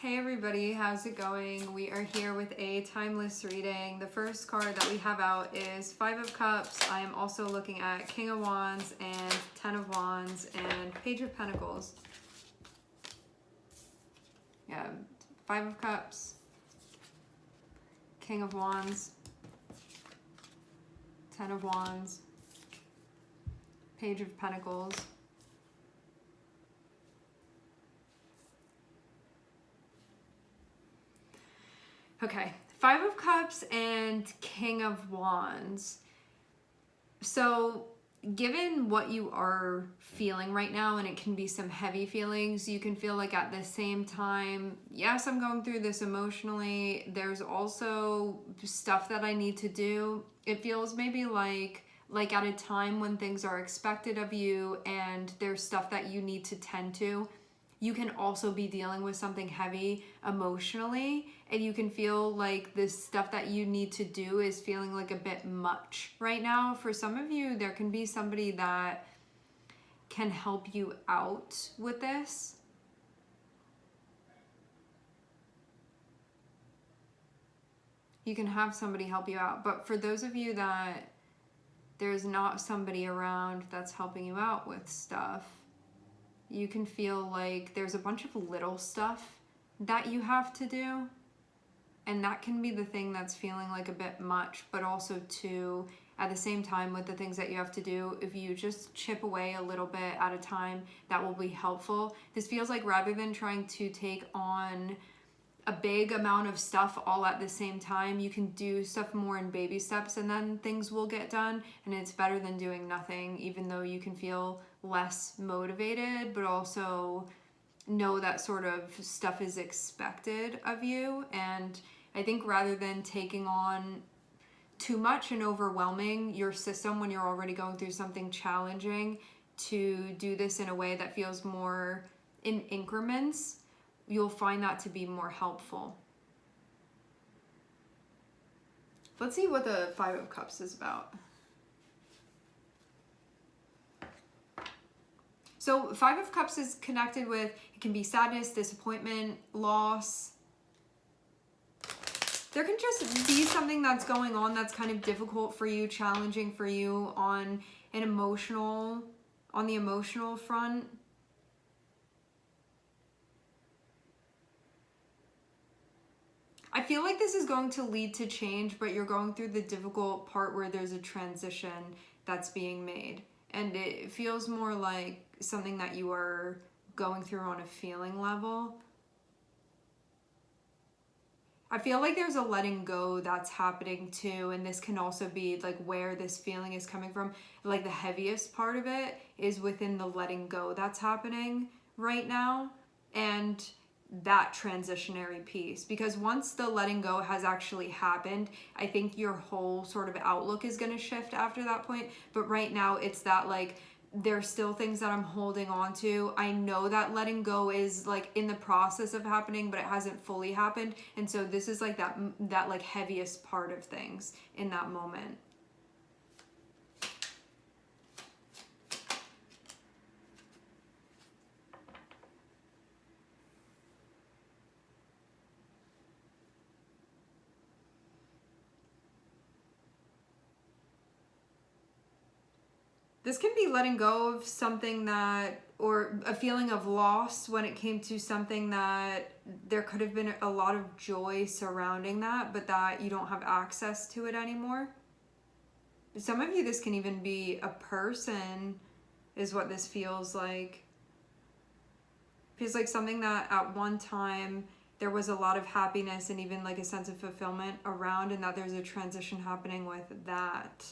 Hey everybody, how's it going? We are here with a timeless reading. The first card that we have out is Five of Cups. I am also looking at King of Wands and Ten of Wands and Page of Pentacles. Yeah, Five of Cups, King of Wands, Ten of Wands, Page of Pentacles. Okay, Five of Cups and King of Wands. So given what you are feeling right now, and it can be some heavy feelings, you can feel like at the same time, yes, I'm going through this emotionally. There's also stuff that I need to do. It feels maybe like at a time when things are expected of you and there's stuff that you need to tend to. You can also be dealing with something heavy emotionally, and you can feel like this stuff that you need to do is feeling like a bit much right now. For some of you, there can be somebody that can help you out with this. You can have somebody help you out, but for those of you that there's not somebody around that's helping you out with stuff, you can feel like there's a bunch of little stuff that you have to do. And that can be the thing that's feeling like a bit much, but also too, at the same time with the things that you have to do, if you just chip away a little bit at a time, that will be helpful. This feels like rather than trying to take on a big amount of stuff all at the same time, you can do stuff more in baby steps and then things will get done. And it's better than doing nothing, even though you can feel less motivated, but also know that sort of stuff is expected of you. And I think rather than taking on too much and overwhelming your system when you're already going through something challenging, to do this in a way that feels more in increments, you'll find that to be more helpful. Let's see what the Five of Cups is about. So Five of Cups is connected with, it can be sadness, disappointment, loss. There can just be something that's going on that's kind of difficult for you, challenging for you on the emotional front. I feel like this is going to lead to change, but you're going through the difficult part where there's a transition that's being made. And it feels more like something that you are going through on a feeling level. I feel like there's a letting go that's happening too, and this can also be like where this feeling is coming from. Like the heaviest part of it is within the letting go that's happening right now, and that transitionary piece, because once the letting go has actually happened, I think your whole sort of outlook is going to shift after that point. But right now it's that like there's still things that I'm holding on to. I know that letting go is like in the process of happening, but it hasn't fully happened. And so this is like that like heaviest part of things in that moment. This can be letting go of something that, or a feeling of loss when it came to something that there could have been a lot of joy surrounding that, but that you don't have access to it anymore. Some of you, this can even be a person, is what this feels like. It feels like something that at one time there was a lot of happiness and even like a sense of fulfillment around, and that there's a transition happening with that.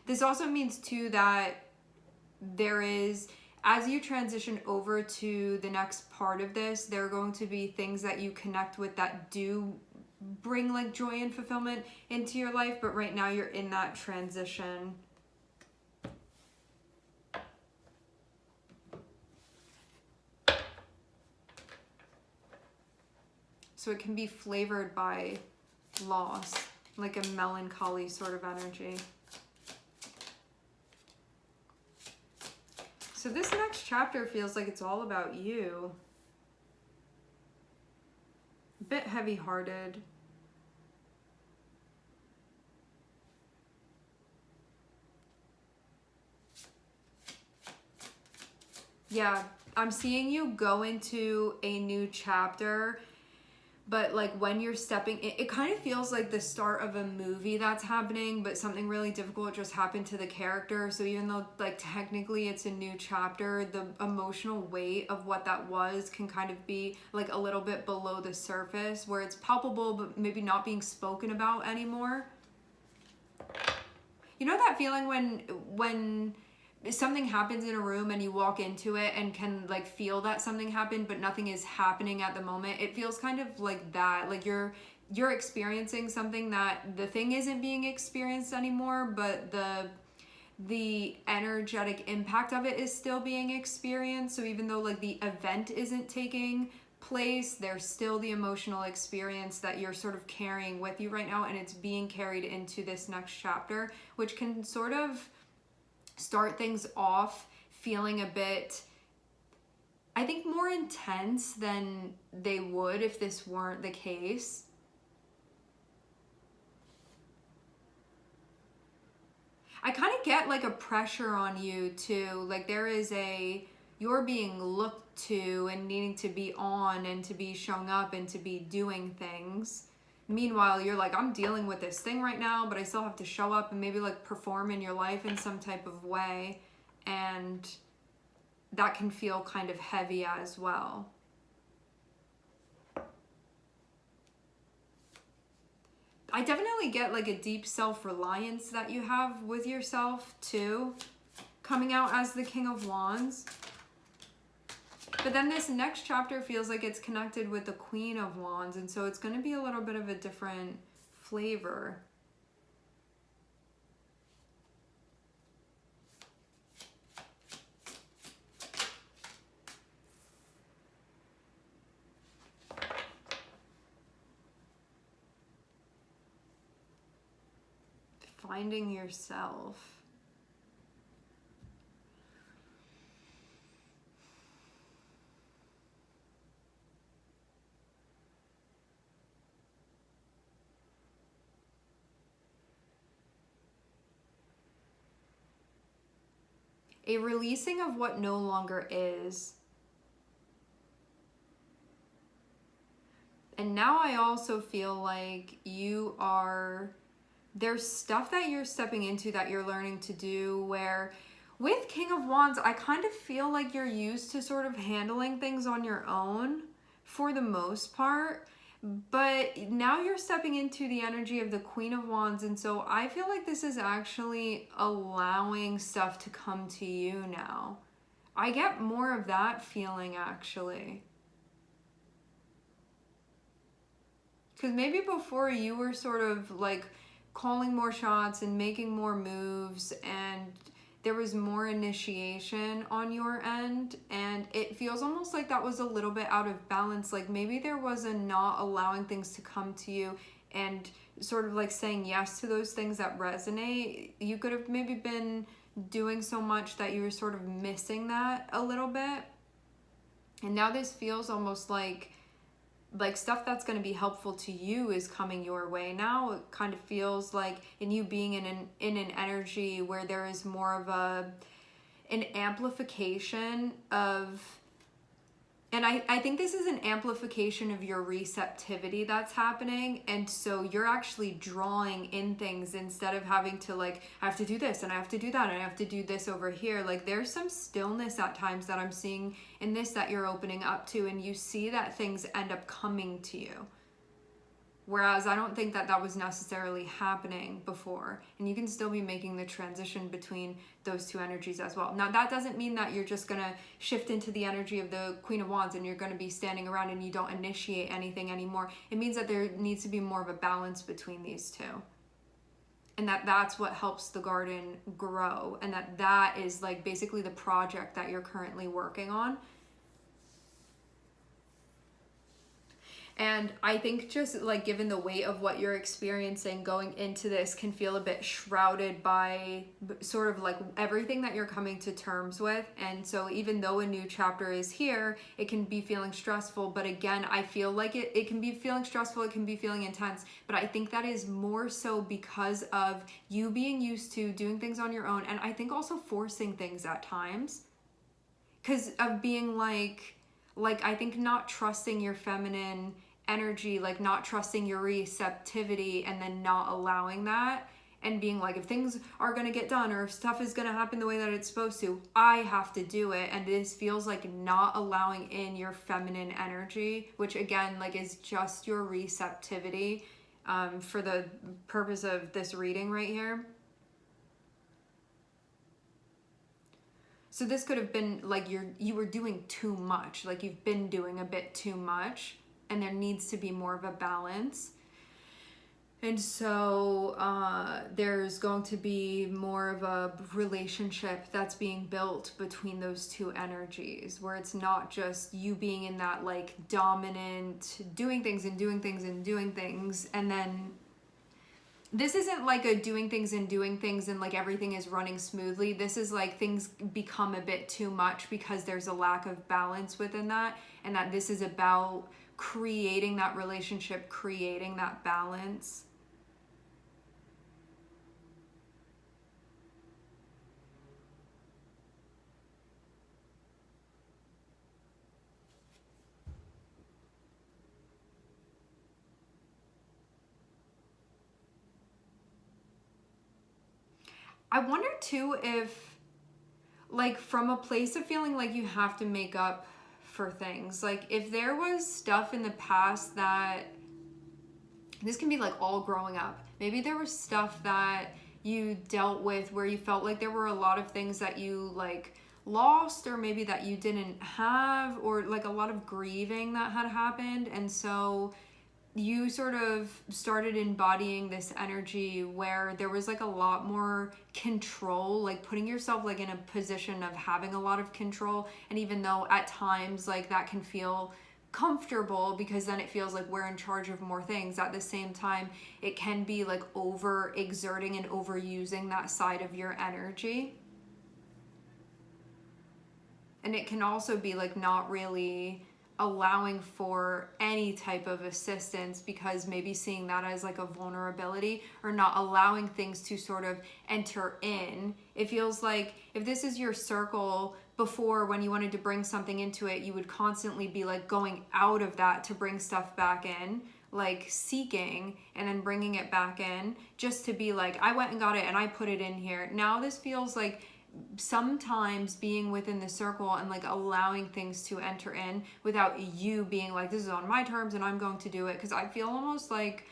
This also means too that there is, as you transition over to the next part of this, there are going to be things that you connect with that do bring like joy and fulfillment into your life, but right now you're in that transition. So it can be flavored by loss, like a melancholy sort of energy. So this next chapter feels like it's all about you. A bit heavy-hearted. Yeah, I'm seeing you go into a new chapter, but like when you're stepping, it kind of feels like the start of a movie that's happening, but something really difficult just happened to the character. So even though like technically it's a new chapter, the emotional weight of what that was can kind of be like a little bit below the surface, where it's palpable but maybe not being spoken about anymore. You know that feeling when something happens in a room and you walk into it and can like feel that something happened but nothing is happening at the moment? It feels kind of like that, like you're experiencing something that the thing isn't being experienced anymore, but the energetic impact of it is still being experienced. So even though like the event isn't taking place, there's still the emotional experience that you're sort of carrying with you right now, and it's being carried into this next chapter, which can sort of start things off feeling a bit, I think, more intense than they would if this weren't the case. I kind of get like a pressure on you too. Like there is you're being looked to and needing to be on and to be showing up and to be doing things. Meanwhile, you're like, I'm dealing with this thing right now, but I still have to show up and maybe like perform in your life in some type of way. And that can feel kind of heavy as well. I definitely get like a deep self-reliance that you have with yourself too, coming out as the King of Wands. But then this next chapter feels like it's connected with the Queen of Wands, and so it's going to be a little bit of a different flavor. Finding yourself. A releasing of what no longer is. And now I also feel like there's stuff that you're stepping into that you're learning to do, where with King of Wands, I kind of feel like you're used to sort of handling things on your own for the most part. But now you're stepping into the energy of the Queen of Wands, and so I feel like this is actually allowing stuff to come to you now. I get more of that feeling, actually. Because maybe before you were sort of like calling more shots and making more moves, and there was more initiation on your end, and it feels almost like that was a little bit out of balance. Like maybe there was a not allowing things to come to you and sort of like saying yes to those things that resonate. You could have maybe been doing so much that you were sort of missing that a little bit. And now this feels almost like stuff that's going to be helpful to you is coming your way now. It kind of feels like in you being in an energy where there is more of an amplification of, and I think this is an amplification of your receptivity that's happening. And so you're actually drawing in things instead of having to like, I have to do this and I have to do that and I have to do this over here. Like there's some stillness at times that I'm seeing in this that you're opening up to, and you see that things end up coming to you. Whereas I don't think that was necessarily happening before. And you can still be making the transition between those two energies as well. Now, that doesn't mean that you're just going to shift into the energy of the Queen of Wands and you're going to be standing around and you don't initiate anything anymore. It means that there needs to be more of a balance between these two. And that's what helps the garden grow. And that is like basically the project that you're currently working on. And I think just like given the weight of what you're experiencing going into this can feel a bit shrouded by sort of like everything that you're coming to terms with. And so even though a new chapter is here, it can be feeling stressful. But again, I feel like it can be feeling stressful, it can be feeling intense. But I think that is more so because of you being used to doing things on your own. And I think also forcing things at times. Because of being like I think not trusting your feminine energy, like not trusting your receptivity, and then not allowing that, and being like, if things are going to get done or if stuff is going to happen the way that it's supposed to, I have to do it. And this feels like not allowing in your feminine energy, which again, like is just your receptivity, for the purpose of this reading right here. So this could have been like you were doing too much, like you've been doing a bit too much, and there needs to be more of a balance. And so there's going to be more of a relationship that's being built between those two energies, where it's not just you being in that like dominant doing things and doing things and doing things, and then this isn't like a doing things and like everything is running smoothly. This is like things become a bit too much because there's a lack of balance within that, and that this is about creating that relationship, creating that balance. I wonder too if, like, from a place of feeling like you have to make up for things, like if there was stuff in the past that, this can be like all growing up, maybe there was stuff that you dealt with where you felt like there were a lot of things that you like lost, or maybe that you didn't have, or like a lot of grieving that had happened, and so you sort of started embodying this energy where there was like a lot more control, like putting yourself like in a position of having a lot of control. And even though at times like that can feel comfortable because then it feels like we're in charge of more things, at the same time it can be like over exerting and overusing that side of your energy. And it can also be like not really allowing for any type of assistance, because maybe seeing that as like a vulnerability, or not allowing things to sort of enter in. It feels like if this is your circle, before when you wanted to bring something into it, you would constantly be like going out of that to bring stuff back in, like seeking and then bringing it back in just to be like, I went and got it and I put it in here. Now this feels like sometimes being within the circle and like allowing things to enter in without you being like, this is on my terms and I'm going to do it. Because I feel almost like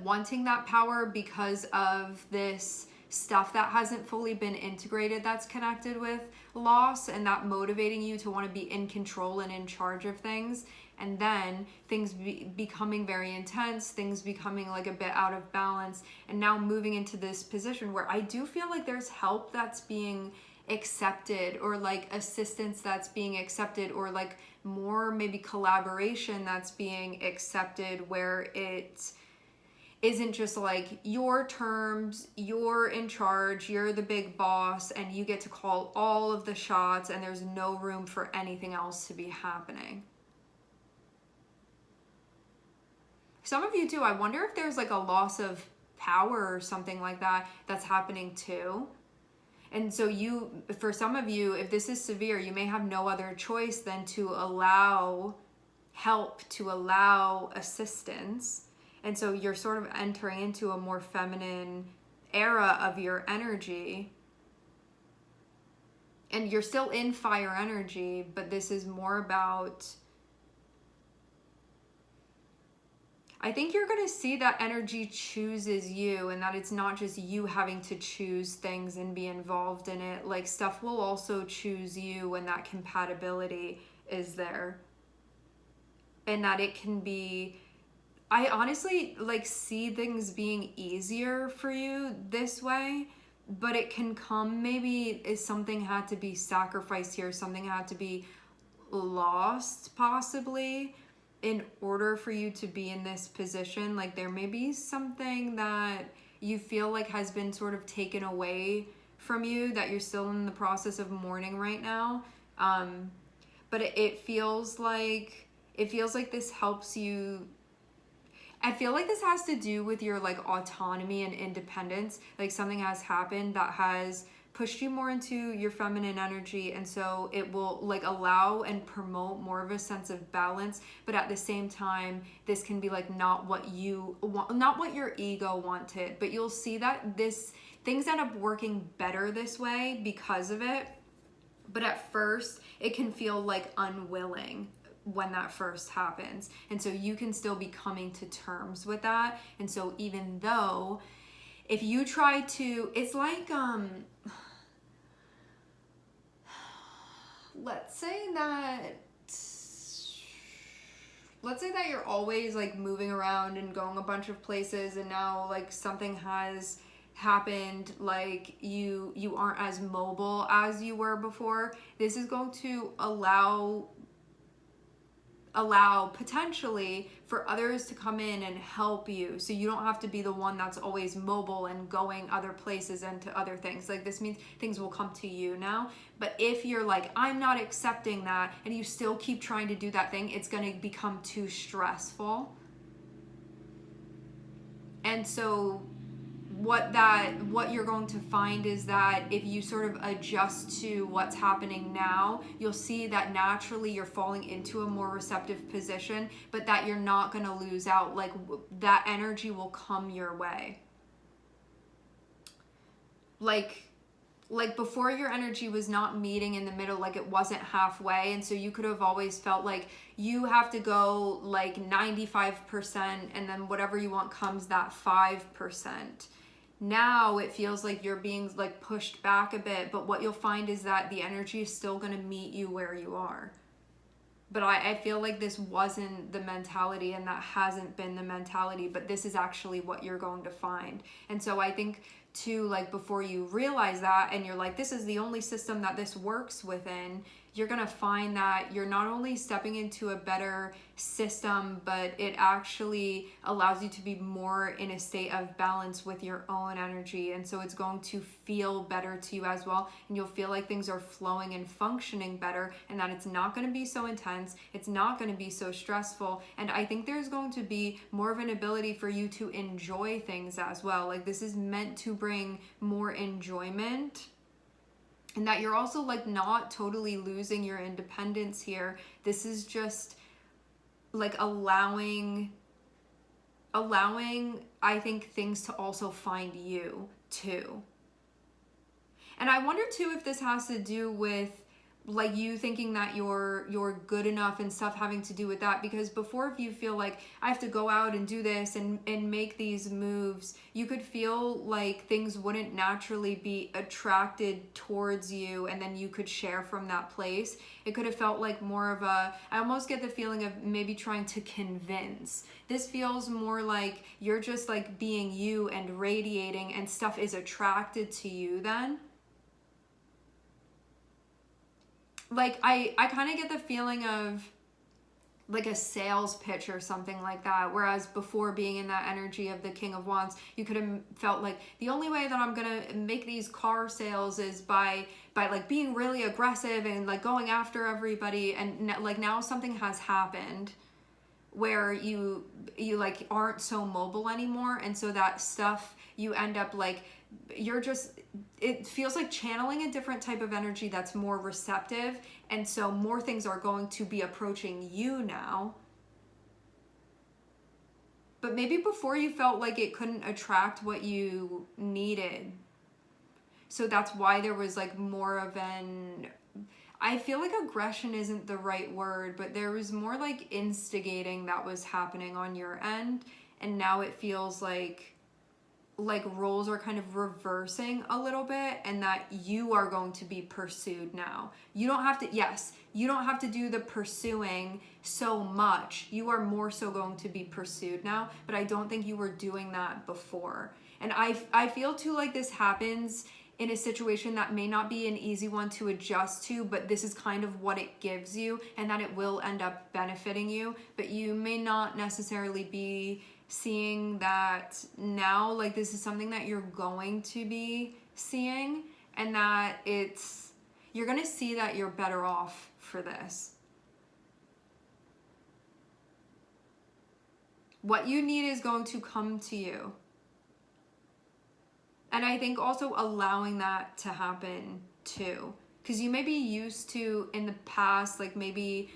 wanting that power because of this stuff that hasn't fully been integrated, that's connected with loss, and that motivating you to want to be in control and in charge of things. And then things becoming very intense, things becoming like a bit out of balance, and now moving into this position where I do feel like there's help that's being accepted, or like assistance that's being accepted, or like more maybe collaboration that's being accepted, where it isn't just like your terms, you're in charge, you're the big boss, and you get to call all of the shots, and there's no room for anything else to be happening. Some of you too, I wonder if there's like a loss of power or something like that that's happening too. And so you, for some of you, if this is severe, you may have no other choice than to allow help, to allow assistance. And so you're sort of entering into a more feminine era of your energy. And you're still in fire energy, but this is more about, I think you're going to see that energy chooses you, and that it's not just you having to choose things and be involved in it. Like stuff will also choose you when that compatibility is there. And that it can be, I honestly like see things being easier for you this way, but it can come maybe if something had to be sacrificed here, something had to be lost possibly. in order for you to be in this position, like there may be something that you feel like has been sort of taken away from you that you're still in the process of mourning right now. But it feels like this helps you. I feel like this has to do with your like autonomy and independence. Like something has happened that has pushed you more into your feminine energy, and so it will like allow and promote more of a sense of balance. But at the same time, this can be like not what you want, not what your ego wanted. But you'll see that things end up working better this way because of it. But at first, it can feel like unwilling when that first happens. And so you can still be coming to terms with that. And so even though if you try to, it's like, let's say that you're always like moving around and going a bunch of places, and now like something has happened, like you aren't as mobile as you were before. This is going to allow potentially for others to come in and help you, so you don't have to be the one that's always mobile and going other places and to other things. Like this means things will come to you now. But if you're like, I'm not accepting that, and you still keep trying to do that thing, it's going to become too stressful. And so what you're going to find is that if you sort of adjust to what's happening now, you'll see that naturally you're falling into a more receptive position, but that you're not going to lose out. Like that energy will come your way. Like before, your energy was not meeting in the middle, like it wasn't halfway, and so you could have always felt like you have to go like 95%, and then whatever you want comes that 5%. Now it feels like you're being like pushed back a bit, but what you'll find is that the energy is still going to meet you where you are. But I feel like this wasn't the mentality, and that hasn't been the mentality, but this is actually what you're going to find. And so I think too, like before you realize that and you're like, this is the only system that this works within, you're going to find that you're not only stepping into a better system, but it actually allows you to be more in a state of balance with your own energy. And so it's going to feel better to you as well. And you'll feel like things are flowing and functioning better, and that it's not going to be so intense. It's not going to be so stressful. And I think there's going to be more of an ability for you to enjoy things as well. Like this is meant to bring more enjoyment. And that you're also like not totally losing your independence here. This is just like allowing, I think, things to also find you too. And I wonder too if this has to do with like you thinking that you're good enough and stuff having to do with that, because before, if you feel like I have to go out and do this and make these moves, you could feel like things wouldn't naturally be attracted towards you, and then you could share from that place. It could have felt like more of a, I almost get the feeling of maybe trying to convince. This feels more like you're just like being you and radiating, and stuff is attracted to you then. Like I kind of get the feeling of like a sales pitch or something like that, whereas before, being in that energy of the King of Wands, you could have felt like the only way that I'm gonna make these car sales is by like being really aggressive and like going after everybody. And like now something has happened where you like aren't so mobile anymore, and so that stuff, you end up like, you're just, it feels like channeling a different type of energy that's more receptive, and so more things are going to be approaching you now. But maybe before you felt like it couldn't attract what you needed, so that's why there was like more of an, I feel like aggression isn't the right word, but there was more like instigating that was happening on your end, and now it feels like roles are kind of reversing a little bit, and that you are going to be pursued now. You don't have to, yes, you don't have to do the pursuing so much. You are more so going to be pursued now, but I don't think you were doing that before. And I feel too like this happens in a situation that may not be an easy one to adjust to, but this is kind of what it gives you, and that it will end up benefiting you. But you may not necessarily be seeing that now. Like, this is something that you're going to be seeing, and that you're going to see that you're better off for this. What you need is going to come to you. And I think also allowing that to happen too. Because you may be used to, in the past, like maybe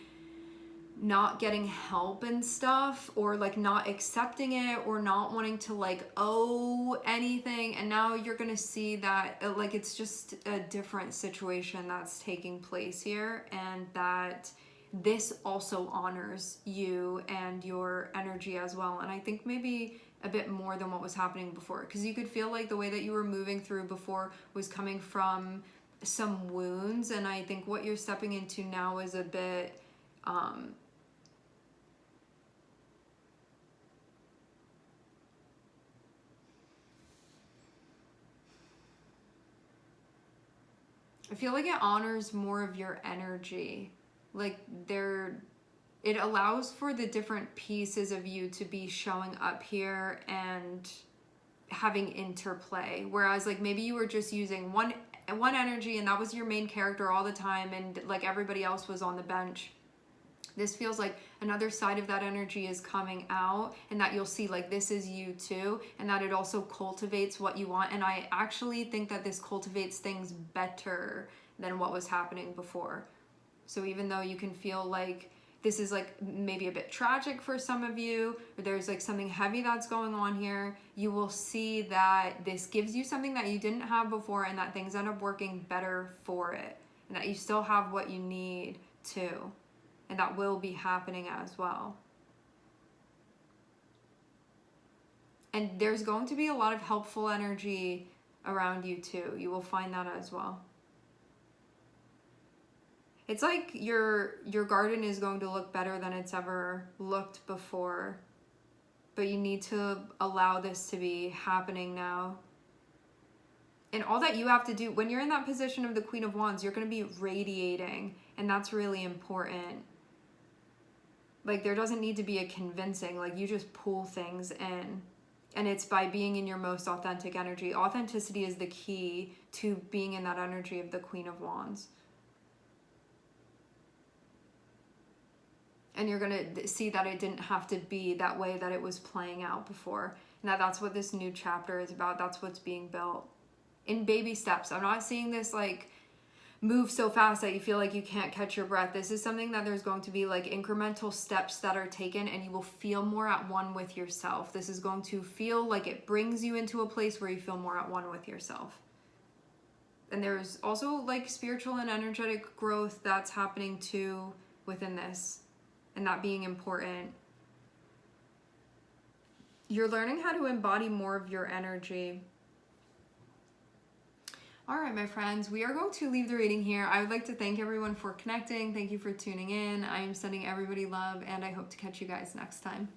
not getting help and stuff, or like not accepting it, or not wanting to like owe anything. And now you're going to see that like it's just a different situation that's taking place here, and that this also honors you and your energy as well. And I think maybe a bit more than what was happening before, because you could feel like the way that you were moving through before was coming from some wounds, and I think what you're stepping into now is a bit I feel like it honors more of your energy. Like it allows for the different pieces of you to be showing up here and having interplay. Whereas like maybe you were just using one energy, and that was your main character all the time, and like everybody else was on the bench. This feels like another side of that energy is coming out, and that you'll see like this is you too, and that it also cultivates what you want. And I actually think that this cultivates things better than what was happening before. So even though you can feel like this is like maybe a bit tragic for some of you, or there's like something heavy that's going on here, you will see that this gives you something that you didn't have before, and that things end up working better for it, and that you still have what you need too, and that will be happening as well. And there's going to be a lot of helpful energy around you too. You will find that as well. It's like your garden is going to look better than it's ever looked before. But you need to allow this to be happening now. And all that you have to do, when you're in that position of the Queen of Wands, you're going to be radiating. And that's really important. Like, there doesn't need to be a convincing. Like, you just pull things in. And it's by being in your most authentic energy. Authenticity is the key to being in that energy of the Queen of Wands. And you're going to see that it didn't have to be that way that it was playing out before. And that's what this new chapter is about. That's what's being built. In baby steps. I'm not seeing this like move so fast that you feel like you can't catch your breath. This is something that there's going to be like incremental steps that are taken, and you will feel more at one with yourself. This is going to feel like it brings you into a place where you feel more at one with yourself. And there's also like spiritual and energetic growth that's happening too within this. And that being important. You're learning how to embody more of your energy. All right, my friends, we are going to leave the reading here. I would like to thank everyone for connecting. Thank you for tuning in. I am sending everybody love, and I hope to catch you guys next time.